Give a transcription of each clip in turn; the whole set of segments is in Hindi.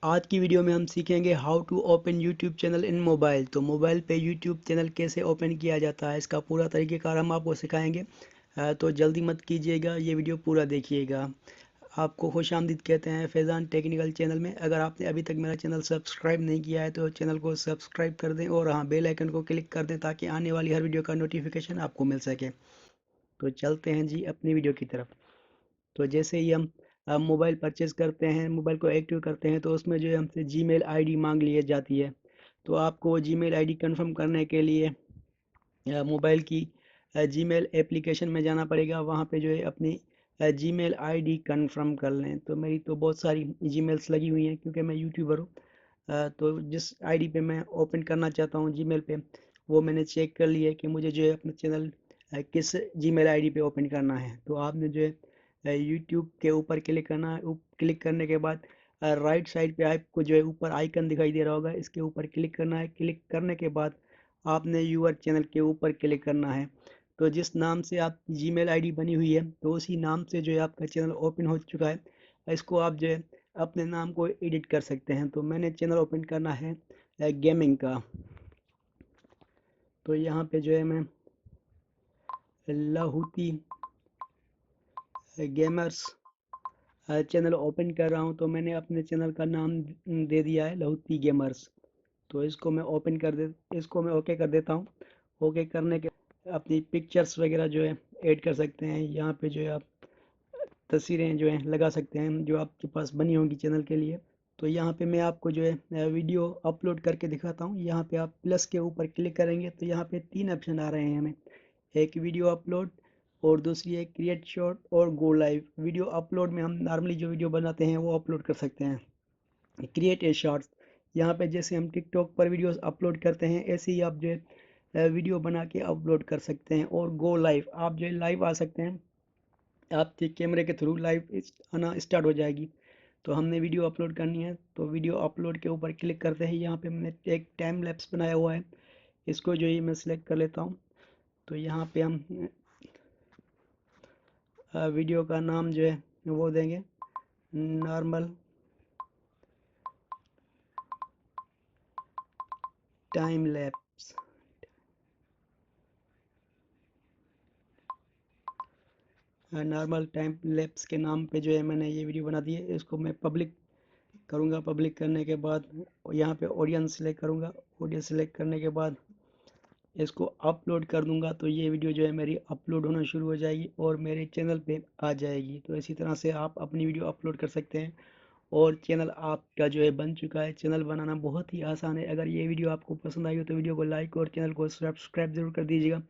आज की वीडियो में हम सीखेंगे how to open YouTube channel in mobile. तो मोबाइल पे यूट्यूब चैनल कैसे ओपन किया जाता है, इसका पूरा तरीक़ेकार हम आपको सिखाएंगे। तो जल्दी मत कीजिएगा, ये वीडियो पूरा देखिएगा। आपको खुशामदीद कहते हैं फैज़ान टेक्निकल चैनल में। अगर आपने अभी तक मेरा चैनल सब्सक्राइब नहीं किया है तो चैनल को सब्सक्राइब कर दें और हाँ, बेल आइकन को क्लिक कर दें ताकि आने वाली हर वीडियो का नोटिफिकेशन आपको मिल सके। तो चलते हैं जी अपनी वीडियो की तरफ। तो जैसे ही हम मोबाइल परचेज़ करते हैं, मोबाइल को एक्टिव करते हैं, तो उसमें जो है हमसे जीमेल आईडी मांग ली जाती है। तो आपको वो जीमेल आईडी कंफर्म करने के लिए मोबाइल की जीमेल एप्लीकेशन में जाना पड़ेगा। वहाँ पे जो है अपनी जीमेल आईडी कंफर्म कर लें। तो मेरी तो बहुत सारी जीमेल्स लगी हुई हैं क्योंकि मैं यूट्यूबर हूँ। तो जिस आईडी पे मैं ओपन करना चाहता हूँ जीमेल पे, वो मैंने चेक कर लिया है कि मुझे जो है अपना चैनल किस जीमेल आईडी पे ओपन करना है। तो आपने जो है यूट्यूब के ऊपर क्लिक करना है। क्लिक करने के बाद राइट साइड पे आपको जो है ऊपर आइकन दिखाई दे रहा होगा, इसके ऊपर क्लिक करना है। क्लिक करने के बाद आपने यूअर चैनल के ऊपर क्लिक करना है। तो जिस नाम से आप जीमेल आईडी बनी हुई है, तो उसी नाम से जो है आपका चैनल ओपन हो चुका है। इसको आप जो है अपने नाम को एडिट कर सकते हैं। तो मैंने चैनल ओपन करना है गेमिंग का। तो यहाँ पे जो है मैं लाहौती गेमर्स चैनल ओपन कर रहा हूँ। तो मैंने अपने चैनल का नाम दे दिया है लाहौती गेमर्स। तो इसको मैं ओके कर देता हूँ। ओके करने के अपनी पिक्चर्स वगैरह जो है ऐड कर सकते हैं। यहाँ पे जो है आप तस्वीरें जो है लगा सकते हैं जो आपके पास बनी होंगी चैनल के लिए। तो यहाँ पे मैं आपको जो है वीडियो अपलोड करके दिखाता हूँ। यहाँ पे आप प्लस के ऊपर क्लिक करेंगे तो यहाँ पे 3 ऑप्शन आ रहे हैं हमें। एक वीडियो अपलोड, और दूसरी है क्रिएट शॉर्ट और गो लाइव। वीडियो अपलोड में हम नॉर्मली जो वीडियो बनाते हैं वो अपलोड कर सकते हैं। क्रिएट ए शॉर्ट्स, यहाँ पे जैसे हम टिकटॉक पर वीडियोस अपलोड करते हैं ऐसे ही आप जो है वीडियो बना के अपलोड कर सकते हैं। और गो लाइव, आप जो है लाइव आ सकते हैं। आपके कैमरे के थ्रू लाइव आना स्टार्ट हो जाएगी। तो हमने वीडियो अपलोड करनी है, तो वीडियो अपलोड के ऊपर क्लिक करते हैं। यहाँ पे मैंने एक टाइम लैप्स बनाया हुआ है, इसको जो है मैं सिलेक्ट कर लेता हूँ। तो यहाँ पे हम वीडियो का नाम जो है वो देंगे normal time lapse. Normal time lapse के नाम पे जो है मैंने ये वीडियो बना दी है। इसको मैं पब्लिक करूँगा। पब्लिक करने के बाद यहाँ पे ऑडियंस सेलेक्ट करूँगा। ऑडियंस सेलेक्ट करने के बाद इसको अपलोड कर दूंगा। तो ये वीडियो जो है मेरी अपलोड होना शुरू हो जाएगी और मेरे चैनल पे आ जाएगी। तो इसी तरह से आप अपनी वीडियो अपलोड कर सकते हैं और चैनल आपका जो है बन चुका है। चैनल बनाना बहुत ही आसान है। अगर ये वीडियो आपको पसंद आई हो तो वीडियो को लाइक और चैनल को सब्सक्राइब जरूर कर दीजिएगा।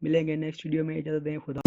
मिलेंगे नेक्स्ट वीडियो में, इजाज़त दें, खुदा।